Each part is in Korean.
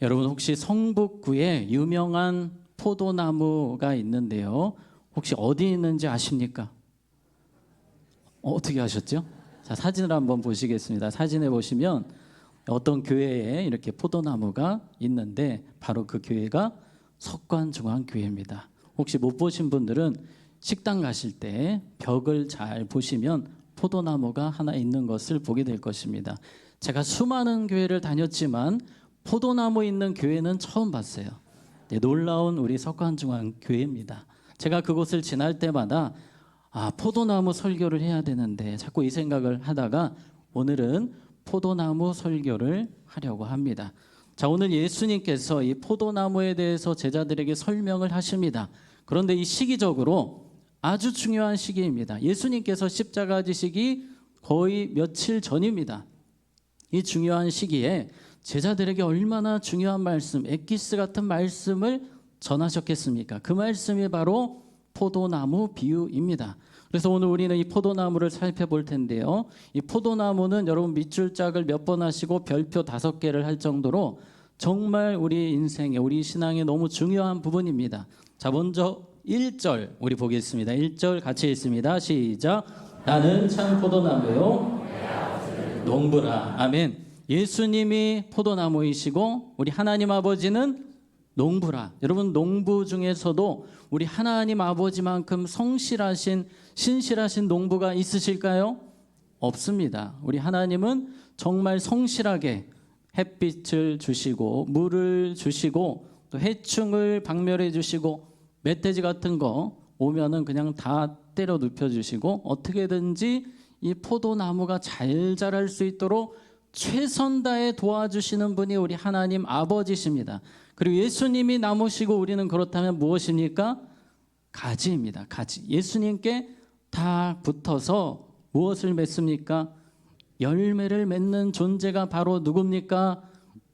여러분 혹시 성북구에 유명한 포도나무가 있는데요. 혹시 어디 있는지 아십니까? 어떻게 아셨죠? 자, 사진을 한번 보시겠습니다. 사진에 보시면 어떤 교회에 이렇게 포도나무가 있는데 바로 그 교회가 석관중앙교회입니다. 혹시 못 보신 분들은 식당 가실 때 벽을 잘 보시면 포도나무가 하나 있는 것을 보게 될 것입니다. 제가 수많은 교회를 다녔지만 포도나무 있는 교회는 처음 봤어요. 네, 놀라운 우리 석관중앙교회입니다. 제가 그곳을 지날 때마다 포도나무 설교를 해야 되는데 자꾸 이 생각을 하다가 오늘은 포도나무 설교를 하려고 합니다. 자, 오늘 예수님께서 이 포도나무에 대해서 제자들에게 설명을 하십니다. 그런데 이 시기적으로 아주 중요한 시기입니다. 예수님께서 십자가 지시기 거의 며칠 전입니다. 이 중요한 시기에 제자들에게 얼마나 중요한 말씀, 엑기스 같은 말씀을 전하셨겠습니까? 그 말씀이 바로 포도나무 비유입니다. 그래서 오늘 우리는 이 포도나무를 살펴볼 텐데요. 이 포도나무는 여러분 밑줄 짝을 몇 번 하시고 별표 5개를 할 정도로 정말 우리 인생에, 우리 신앙에 너무 중요한 부분입니다. 자, 먼저 1절 우리 보겠습니다. 1절 같이 읽습니다. 시작. 나는 참 포도나무요 농부라. 아멘. 예수님이 포도나무이시고 우리 하나님 아버지는 농부라. 여러분, 농부 중에서도 우리 하나님 아버지만큼 성실하신, 신실하신 농부가 있으실까요? 없습니다. 우리 하나님은 정말 성실하게 햇빛을 주시고 물을 주시고 또 해충을 박멸해 주시고 멧돼지 같은 거 오면은 그냥 다 때려 눕혀 주시고 어떻게든지 이 포도나무가 잘 자랄 수 있도록 최선 다해 도와주시는 분이 우리 하나님 아버지십니다. 그리고 예수님이 나무시고 우리는 그렇다면 무엇입니까? 가지입니다. 가지. 예수님께 다 붙어서 무엇을 맺습니까? 열매를 맺는 존재가 바로 누굽니까?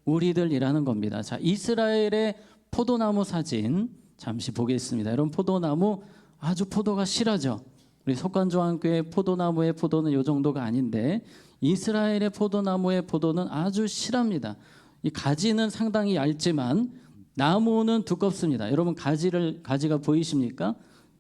우리들이라는 겁니다. 자, 이스라엘의 포도나무 사진 잠시 보겠습니다. 여러분, 포도나무 아주 포도가 실하죠. 우리 석관중앙교회 포도나무의 포도는 이 정도가 아닌데 이스라엘의 포도나무의 포도는 아주 실합니다. 이 가지는 상당히 얇지만 나무는 두껍습니다. 여러분, 가지가 보이십니까?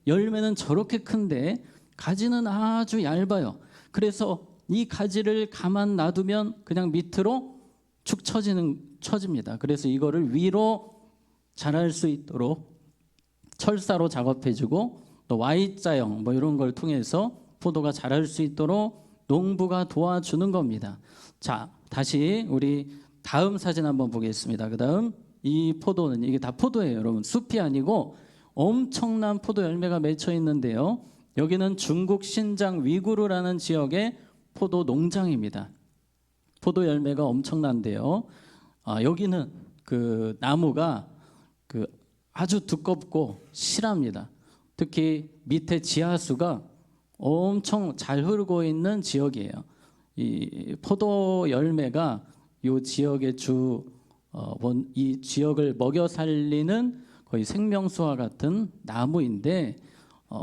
열매는 저렇게 큰데 가지는 아주 얇아요. 그래서 이 가지를 가만 놔두면 그냥 밑으로 축 처집니다. 그래서 이거를 위로 자랄 수 있도록 철사로 작업해주고 또 Y자형 이런 걸 통해서 포도가 자랄 수 있도록 농부가 도와주는 겁니다. 자, 다시 우리 다음 사진 한번 보겠습니다. 그 다음 이 포도는 이게 다 포도예요. 여러분, 숲이 아니고 엄청난 포도 열매가 맺혀 있는데요. 여기는 중국 신장 위구르라는 지역의 포도 농장입니다. 포도 열매가 엄청난데요. 여기는 그 나무가 아주 두껍고 실합니다. 특히 밑에 지하수가 엄청 잘 흐르고 있는 지역이에요. 이 포도 열매가 이 지역의 이 지역을 먹여 살리는 거의 생명수와 같은 나무인데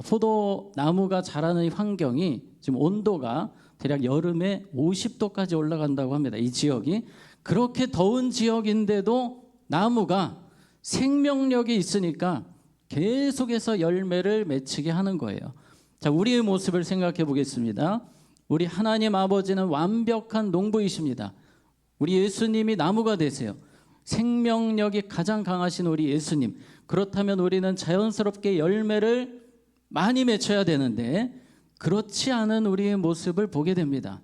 포도 나무가 자라는 환경이 지금 온도가 대략 여름에 50도까지 올라간다고 합니다. 이 지역이 그렇게 더운 지역인데도 나무가 생명력이 있으니까 계속해서 열매를 맺히게 하는 거예요. 자, 우리의 모습을 생각해 보겠습니다. 우리 하나님 아버지는 완벽한 농부이십니다. 우리 예수님이 나무가 되세요. 생명력이 가장 강하신 우리 예수님. 그렇다면 우리는 자연스럽게 열매를 많이 맺혀야 되는데 그렇지 않은 우리의 모습을 보게 됩니다.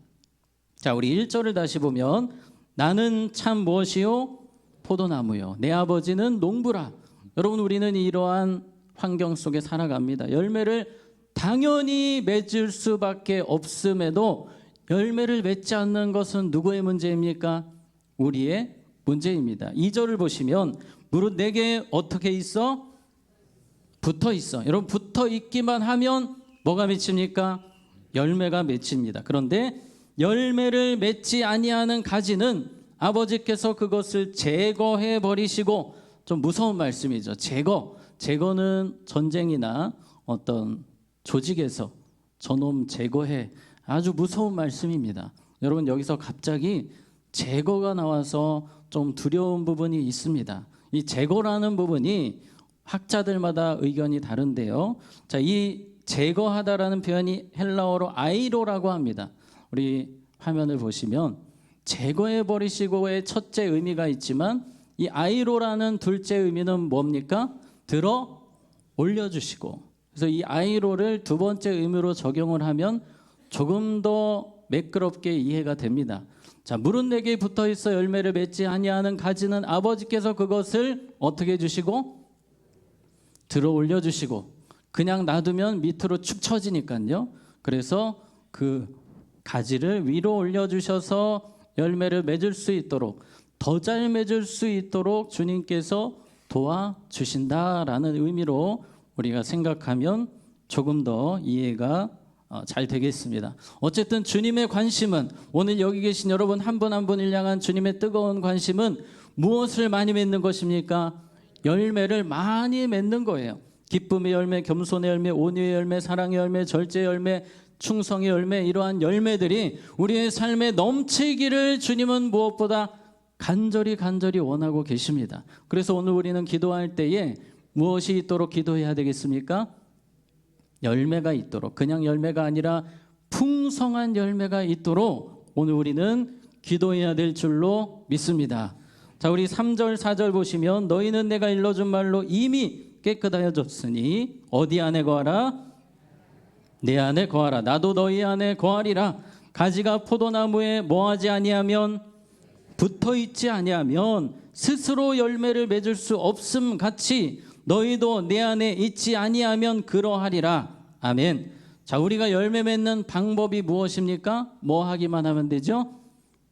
자, 우리 1절을 다시 보면 나는 참 무엇이요? 포도나무요. 내 아버지는 농부라. 여러분, 우리는 이러한 환경 속에 살아갑니다. 열매를 당연히 맺을 수밖에 없음에도 열매를 맺지 않는 것은 누구의 문제입니까? 우리의 문제입니다. 2절을 보시면 무릇 내게 어떻게 있어? 붙어 있어. 여러분, 붙어 있기만 하면 뭐가 맺힙니까? 열매가 맺힙니다. 그런데 열매를 맺지 아니하는 가지는 아버지께서 그것을 제거해 버리시고, 좀 무서운 말씀이죠. 제거는 전쟁이나 어떤 조직에서 저놈 제거해, 아주 무서운 말씀입니다. 여러분, 여기서 갑자기 제거가 나와서 좀 두려운 부분이 있습니다. 이 제거라는 부분이 학자들마다 의견이 다른데요. 자, 이 제거하다라는 표현이 헬라어로 아이로라고 합니다. 우리 화면을 보시면 제거해 버리시고의 첫째 의미가 있지만 이 아이로라는 둘째 의미는 뭡니까? 들어 올려주시고. 그래서 이 아이로를 두 번째 의미로 적용을 하면 조금 더 매끄럽게 이해가 됩니다. 자, 물은 내게 붙어 있어 열매를 맺지 아니하는 가지는 아버지께서 그것을 어떻게 해주시고 들어 올려주시고, 그냥 놔두면 밑으로 축 처지니까요. 그래서 그 가지를 위로 올려주셔서 열매를 맺을 수 있도록, 더 잘 맺을 수 있도록 주님께서 도와주신다라는 의미로 우리가 생각하면 조금 더 이해가 잘 되겠습니다. 어쨌든 주님의 관심은, 오늘 여기 계신 여러분 한 분 한 분을 향한 주님의 뜨거운 관심은 무엇을 많이 맺는 것입니까? 열매를 많이 맺는 거예요. 기쁨의 열매, 겸손의 열매, 온유의 열매, 사랑의 열매, 절제의 열매, 충성의 열매, 이러한 열매들이 우리의 삶에 넘치기를 주님은 무엇보다 간절히 원하고 계십니다. 그래서 오늘 우리는 기도할 때에 무엇이 있도록 기도해야 되겠습니까? 열매가 있도록, 그냥 열매가 아니라 풍성한 열매가 있도록 오늘 우리는 기도해야 될 줄로 믿습니다. 자, 우리 3절 4절 보시면 너희는 내가 일러준 말로 이미 깨끗하여졌으니 어디 안에 거하라? 내 안에 거하라. 나도 너희 안에 거하리라. 가지가 포도나무에 뭐하지 아니하면, 붙어있지 아니하면 스스로 열매를 맺을 수 없음 같이 너희도 내 안에 있지 아니하면 그러하리라. 아멘. 자, 우리가 열매 맺는 방법이 무엇입니까? 뭐 하기만 하면 되죠?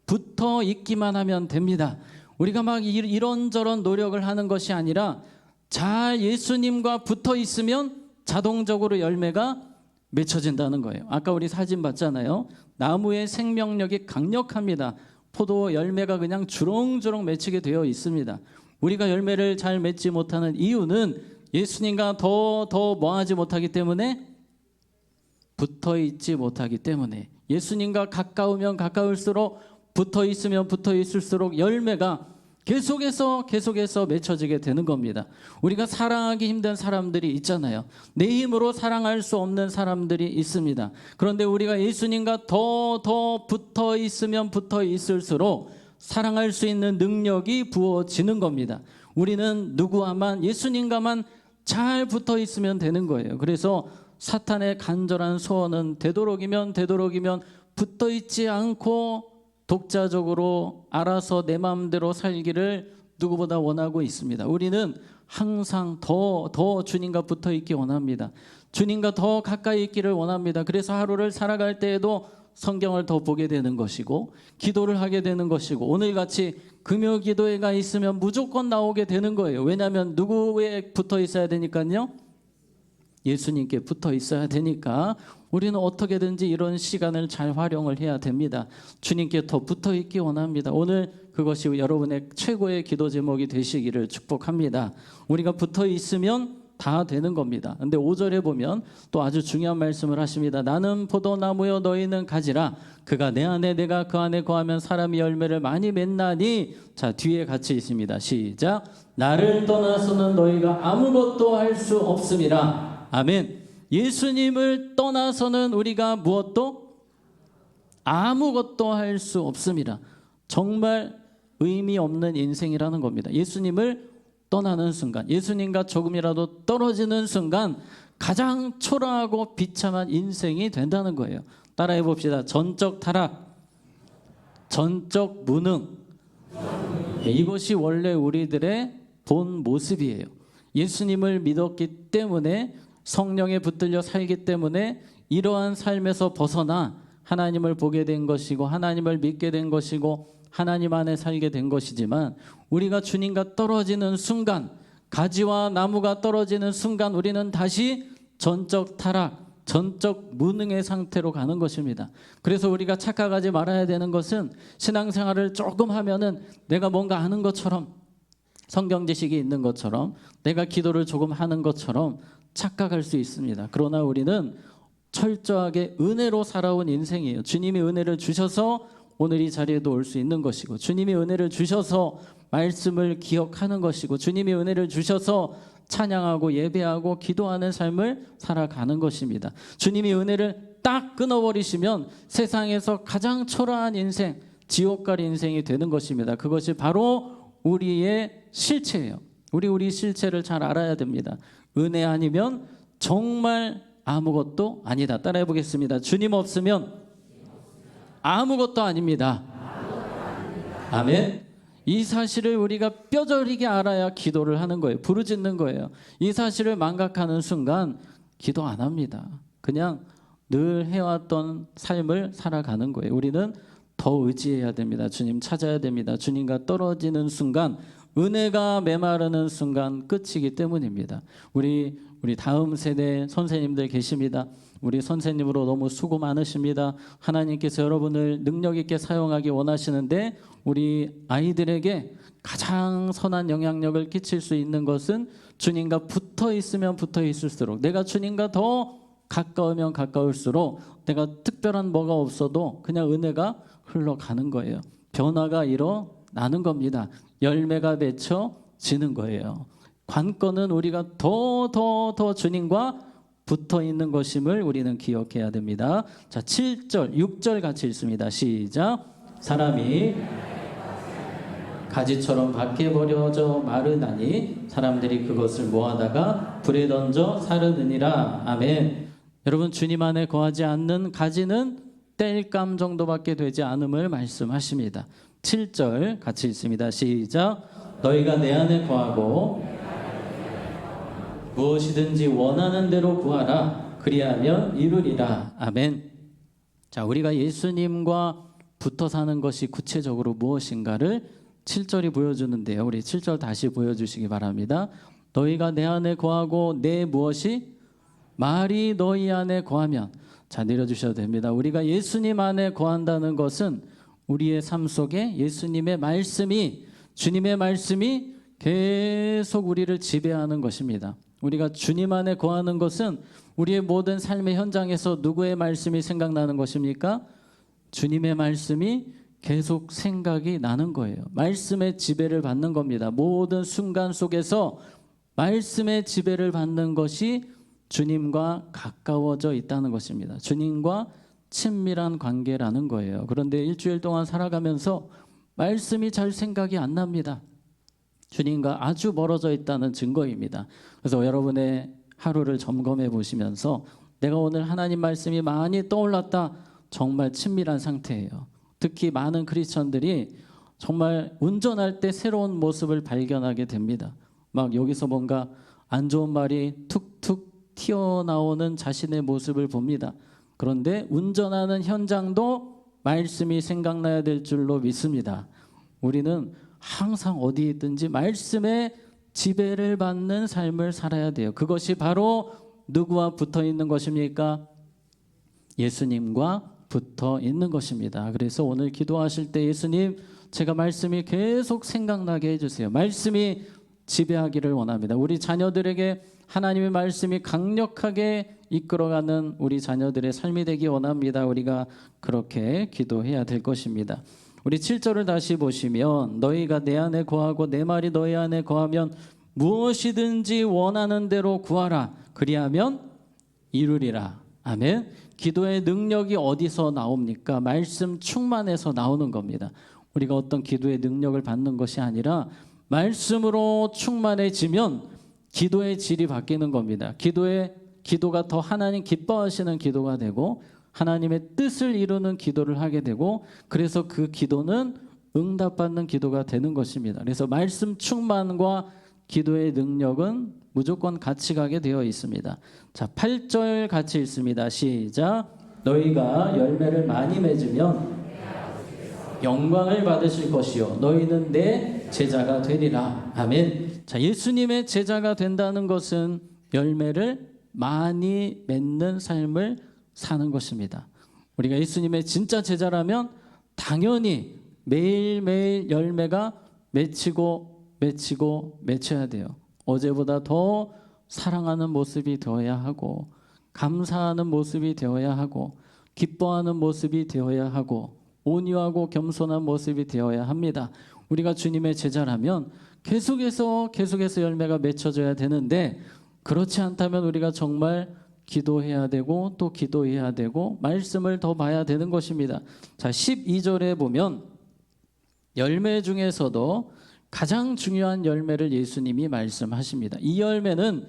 붙어 있기만 하면 됩니다. 우리가 막 이런저런 노력을 하는 것이 아니라 잘 예수님과 붙어 있으면 자동적으로 열매가 맺혀진다는 거예요. 아까 우리 사진 봤잖아요. 나무의 생명력이 강력합니다. 포도 열매가 그냥 주렁주렁 맺히게 되어 있습니다. 우리가 열매를 잘 맺지 못하는 이유는 예수님과 더 뭐하지 못하기 때문에, 붙어 있지 못하기 때문에. 예수님과 가까우면 가까울수록, 붙어 있으면 붙어 있을수록 열매가 계속해서 맺혀지게 되는 겁니다. 우리가 사랑하기 힘든 사람들이 있잖아요. 내 힘으로 사랑할 수 없는 사람들이 있습니다. 그런데 우리가 예수님과 더 붙어 있으면 붙어 있을수록 사랑할 수 있는 능력이 부어지는 겁니다. 우리는 누구와만, 예수님과만 잘 붙어 있으면 되는 거예요. 그래서 사탄의 간절한 소원은 되도록이면 붙어 있지 않고 독자적으로 알아서 내 마음대로 살기를 누구보다 원하고 있습니다. 우리는 항상 더 주님과 붙어 있기 원합니다. 주님과 더 가까이 있기를 원합니다. 그래서 하루를 살아갈 때에도 성경을 더 보게 되는 것이고, 기도를 하게 되는 것이고, 오늘같이 금요 기도회가 있으면 무조건 나오게 되는 거예요. 왜냐하면 누구에 붙어 있어야 되니까요? 예수님께 붙어 있어야 되니까 우리는 어떻게든지 이런 시간을 잘 활용을 해야 됩니다. 주님께 더 붙어 있기 원합니다. 오늘 그것이 여러분의 최고의 기도 제목이 되시기를 축복합니다. 우리가 붙어 있으면 다 되는 겁니다. 근데 5절에 보면 또 아주 중요한 말씀을 하십니다. 나는 포도나무여 너희는 가지라. 그가 내 안에 내가 그 안에 거하면 사람이 열매를 많이 맺나니. 자, 뒤에 같이 있습니다. 시작. 나를 떠나서는 너희가 아무것도 할 수 없음이라. 아멘. 예수님을 떠나서는 우리가 무엇도 아무것도 할 수 없습니다. 정말 의미 없는 인생이라는 겁니다. 예수님을 떠나는 순간, 예수님과 조금이라도 떨어지는 순간 가장 초라하고 비참한 인생이 된다는 거예요. 따라해 봅시다. 전적 타락, 전적 무능. 이것이 원래 우리들의 본 모습이에요. 예수님을 믿었기 때문에, 성령에 붙들려 살기 때문에 이러한 삶에서 벗어나 하나님을 보게 된 것이고, 하나님을 믿게 된 것이고, 하나님 안에 살게 된 것이지만, 우리가 주님과 떨어지는 순간, 가지와 나무가 떨어지는 순간 우리는 다시 전적 타락, 전적 무능의 상태로 가는 것입니다. 그래서 우리가 착각하지 말아야 되는 것은, 신앙생활을 조금 하면은 내가 뭔가 아는 것처럼, 성경 지식이 있는 것처럼, 내가 기도를 조금 하는 것처럼 착각할 수 있습니다. 그러나 우리는 철저하게 은혜로 살아온 인생이에요. 주님이 은혜를 주셔서 오늘 이 자리에도 올 수 있는 것이고, 주님이 은혜를 주셔서 말씀을 기억하는 것이고, 주님이 은혜를 주셔서 찬양하고 예배하고 기도하는 삶을 살아가는 것입니다. 주님이 은혜를 딱 끊어버리시면 세상에서 가장 초라한 인생, 지옥 갈 인생이 되는 것입니다. 그것이 바로 우리의 실체예요. 우리 실체를 잘 알아야 됩니다. 은혜 아니면 정말 아무것도 아니다. 따라해 보겠습니다. 주님 없으면 아무것도 아닙니다. 아멘. 이 사실을 우리가 뼈저리게 알아야 기도를 하는 거예요. 부르짖는 거예요. 이 사실을 망각하는 순간 기도 안 합니다. 그냥 늘 해왔던 삶을 살아가는 거예요. 우리는 더 의지해야 됩니다. 주님 찾아야 됩니다. 주님과 떨어지는 순간, 은혜가 메마르는 순간 끝이기 때문입니다. 우리 다음 세대 선생님들 계십니다. 우리 선생님으로 너무 수고 많으십니다. 하나님께서 여러분을 능력 있게 사용하기 원하시는데, 우리 아이들에게 가장 선한 영향력을 끼칠 수 있는 것은 주님과 붙어 있으면 붙어 있을수록, 내가 주님과 더 가까우면 가까울수록 내가 특별한 뭐가 없어도 그냥 은혜가 흘러가는 거예요. 변화가 일어나는 겁니다. 열매가 맺혀지는 거예요. 관건은 우리가 더 주님과 붙어 있는 것임을 우리는 기억해야 됩니다. 자, 7절, 6절 같이 읽습니다. 시작. 사람이 가지처럼 밖에 버려져 마르나니 사람들이 그것을 모아다가 불에 던져 사르느니라. 아멘. 여러분, 주님 안에 거하지 않는 가지는 땔감 정도밖에 되지 않음을 말씀하십니다. 7절 같이 읽습니다. 시작. 너희가 내 안에 거하고 무엇이든지 원하는 대로 구하라. 그리하면 이루리라. 아멘. 자, 우리가 예수님과 붙어 사는 것이 구체적으로 무엇인가를 7절이 보여주는데요. 우리 7절 다시 보여주시기 바랍니다. 너희가 내 안에 거하고 내 무엇이? 말이 너희 안에 거하면. 자, 내려주셔도 됩니다. 우리가 예수님 안에 거한다는 것은 우리의 삶 속에 예수님의 말씀이, 주님의 말씀이 계속 우리를 지배하는 것입니다. 우리가 주님 안에 거하는 것은 우리의 모든 삶의 현장에서 누구의 말씀이 생각나는 것입니까? 주님의 말씀이 계속 생각이 나는 거예요. 말씀의 지배를 받는 겁니다. 모든 순간 속에서 말씀의 지배를 받는 것이 주님과 가까워져 있다는 것입니다. 주님과 친밀한 관계라는 거예요. 그런데 일주일 동안 살아가면서 말씀이 잘 생각이 안 납니다. 주님과 아주 멀어져 있다는 증거입니다. 그래서 여러분의 하루를 점검해 보시면서 내가 오늘 하나님 말씀이 많이 떠올랐다. 정말 친밀한 상태예요. 특히 많은 크리스천들이 정말 운전할 때 새로운 모습을 발견하게 됩니다. 막 여기서 뭔가 안 좋은 말이 툭툭 튀어나오는 자신의 모습을 봅니다. 그런데 운전하는 현장도 말씀이 생각나야 될 줄로 믿습니다. 우리는 항상 어디 있든지 말씀의 지배를 받는 삶을 살아야 돼요. 그것이 바로 누구와 붙어 있는 것입니까? 예수님과 붙어 있는 것입니다. 그래서 오늘 기도하실 때 예수님, 제가 말씀이 계속 생각나게 해주세요. 말씀이 지배하기를 원합니다. 우리 자녀들에게 하나님의 말씀이 강력하게 이끌어가는 우리 자녀들의 삶이 되기 원합니다. 우리가 그렇게 기도해야 될 것입니다. 우리 7절을 다시 보시면 너희가 내 안에 거하고 내 말이 너희 안에 거하면 무엇이든지 원하는 대로 구하라. 그리하면 이루리라. 아멘. 기도의 능력이 어디서 나옵니까? 말씀 충만해서 나오는 겁니다. 우리가 어떤 기도의 능력을 받는 것이 아니라 말씀으로 충만해지면 기도의 질이 바뀌는 겁니다. 기도가 더 하나님 기뻐하시는 기도가 되고 하나님의 뜻을 이루는 기도를 하게 되고, 그래서 그 기도는 응답받는 기도가 되는 것입니다. 그래서 말씀 충만과 기도의 능력은 무조건 같이 가게 되어 있습니다. 자, 8절 같이 읽습니다. 시작. 너희가 열매를 많이 맺으면 영광을 받으실 것이요 너희는 내 제자가 되리라. 아멘. 자, 예수님의 제자가 된다는 것은 열매를 많이 맺는 삶을 사는 것입니다. 우리가 예수님의 진짜 제자라면 당연히 매일매일 열매가 맺혀야 돼요. 어제보다 더 사랑하는 모습이 되어야 하고, 감사하는 모습이 되어야 하고, 기뻐하는 모습이 되어야 하고, 온유하고 겸손한 모습이 되어야 합니다. 우리가 주님의 제자라면 계속해서 열매가 맺혀져야 되는데, 그렇지 않다면 우리가 정말 기도해야 되고 또 기도해야 되고 말씀을 더 봐야 되는 것입니다. 자, 12절에 보면 열매 중에서도 가장 중요한 열매를 예수님이 말씀하십니다. 이 열매는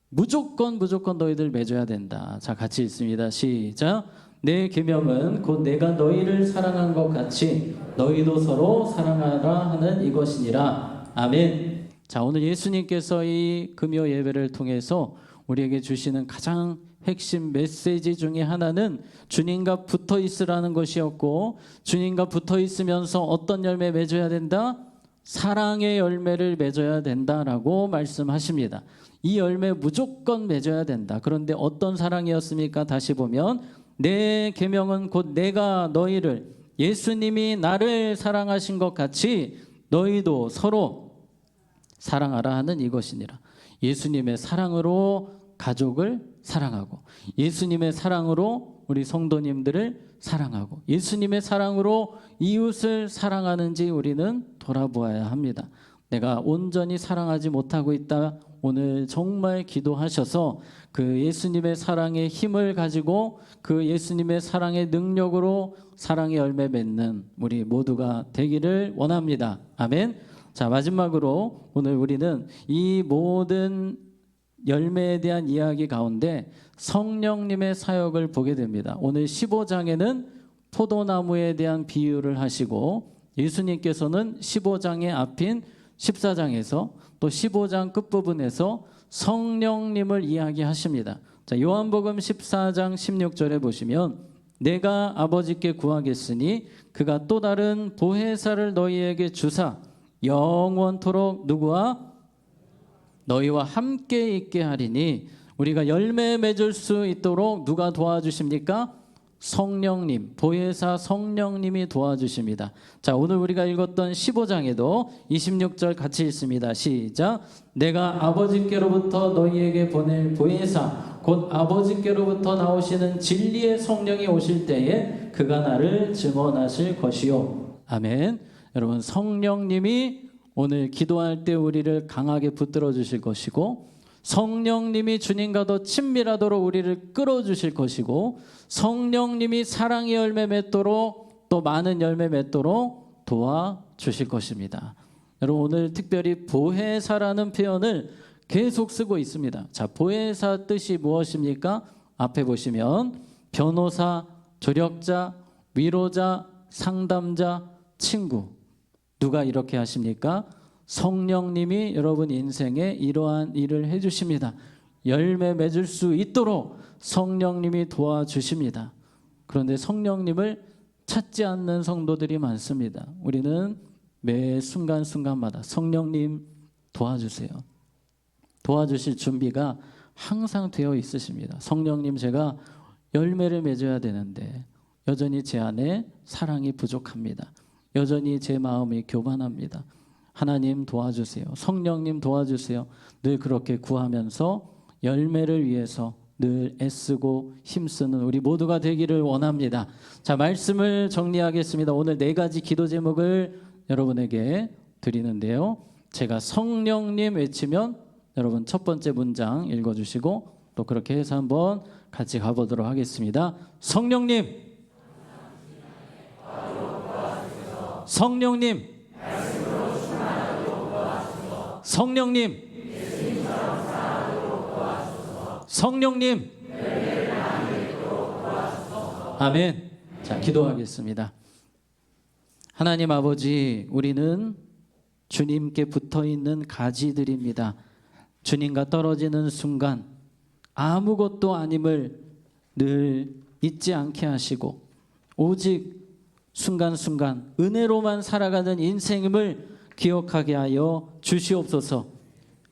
무조건 너희들 맺어야 된다. 자, 같이 읽습니다. 시작. 내 계명은 곧 내가 너희를 사랑한 것 같이 너희도 서로 사랑하라 하는 이것이니라. 아멘. 자, 오늘 예수님께서 이 금요 예배를 통해서 우리에게 주시는 가장 핵심 메시지 중에 하나는 주님과 붙어 있으라는 것이었고, 주님과 붙어 있으면서 어떤 열매 맺어야 된다? 사랑의 열매를 맺어야 된다라고 말씀하십니다. 이 열매 무조건 맺어야 된다. 그런데 어떤 사랑이었습니까? 다시 보면 내 계명은 곧 내가 너희를, 예수님이 나를 사랑하신 것 같이 너희도 서로 사랑하라 하는 이것이니라. 예수님의 사랑으로 가족을 사랑하고, 예수님의 사랑으로 우리 성도님들을 사랑하고, 예수님의 사랑으로 이웃을 사랑하는지 우리는 돌아보아야 합니다. 내가 온전히 사랑하지 못하고 있다. 오늘 정말 기도하셔서 그 예수님의 사랑의 힘을 가지고 그 예수님의 사랑의 능력으로 사랑의 열매 맺는 우리 모두가 되기를 원합니다. 아멘. 자, 마지막으로 오늘 우리는 이 모든 열매에 대한 이야기 가운데 성령님의 사역을 보게 됩니다. 오늘 15장에는 포도나무에 대한 비유를 하시고, 예수님께서는 15장의 앞인 14장에서 또 15장 끝부분에서 성령님을 이야기하십니다. 자, 요한복음 14장 16절에 보시면 내가 아버지께 구하겠으니 그가 또 다른 보혜사를 너희에게 주사 영원토록 누구와? 너희와 함께 있게 하리니. 우리가 열매 맺을 수 있도록 누가 도와주십니까? 성령님, 보혜사 성령님이 도와주십니다. 자, 오늘 우리가 읽었던 15장에도 26절 같이 읽습니다. 시작. 내가 아버지께로부터 너희에게 보낼 보혜사 곧 아버지께로부터 나오시는 진리의 성령이 오실 때에 그가 나를 증언하실 것이요. 아멘. 여러분, 성령님이 오늘 기도할 때 우리를 강하게 붙들어 주실 것이고, 성령님이 주님과 더 친밀하도록 우리를 끌어주실 것이고, 성령님이 사랑의 열매 맺도록 또 많은 열매 맺도록 도와주실 것입니다. 여러분, 오늘 특별히 보혜사라는 표현을 계속 쓰고 있습니다. 자, 보혜사 뜻이 무엇입니까? 앞에 보시면 변호사, 조력자, 위로자, 상담자, 친구. 누가 이렇게 하십니까? 성령님이 여러분 인생에 이러한 일을 해주십니다. 열매 맺을 수 있도록 성령님이 도와주십니다. 그런데 성령님을 찾지 않는 성도들이 많습니다. 우리는 매 순간순간마다 성령님 도와주세요. 도와주실 준비가 항상 되어 있으십니다. 성령님, 제가 열매를 맺어야 되는데 여전히 제 안에 사랑이 부족합니다. 여전히 제 마음이 교만합니다. 하나님 도와주세요. 성령님 도와주세요. 늘 그렇게 구하면서 열매를 위해서 늘 애쓰고 힘쓰는 우리 모두가 되기를 원합니다. 자, 말씀을 정리하겠습니다. 오늘 4가지 기도 제목을 여러분에게 드리는데요. 제가 성령님 외치면 여러분 첫 번째 문장 읽어주시고 또 그렇게 해서 한번 같이 가보도록 하겠습니다. 성령님, 성령님, 성령님, 성령님. 아멘. 자, 기도하겠습니다. 하나님 아버지, 우리는 주님께 붙어있는 가지들입니다. 주님과 떨어지는 순간 아무것도 아님을 늘 잊지 않게 하시고 오직 순간순간 은혜로만 살아가는 인생임을 기억하게 하여 주시옵소서.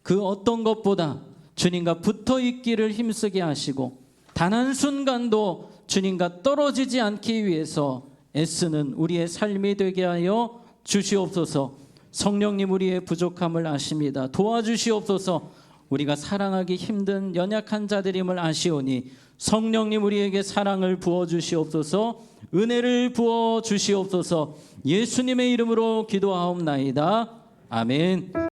그 어떤 것보다 주님과 붙어있기를 힘쓰게 하시고 단 한순간도 주님과 떨어지지 않기 위해서 애쓰는 우리의 삶이 되게 하여 주시옵소서. 성령님, 우리의 부족함을 아십니다. 도와주시옵소서. 우리가 사랑하기 힘든 연약한 자들임을 아시오니 성령님 우리에게 사랑을 부어 주시옵소서, 은혜를 부어 주시옵소서. 예수님의 이름으로 기도하옵나이다. 아멘.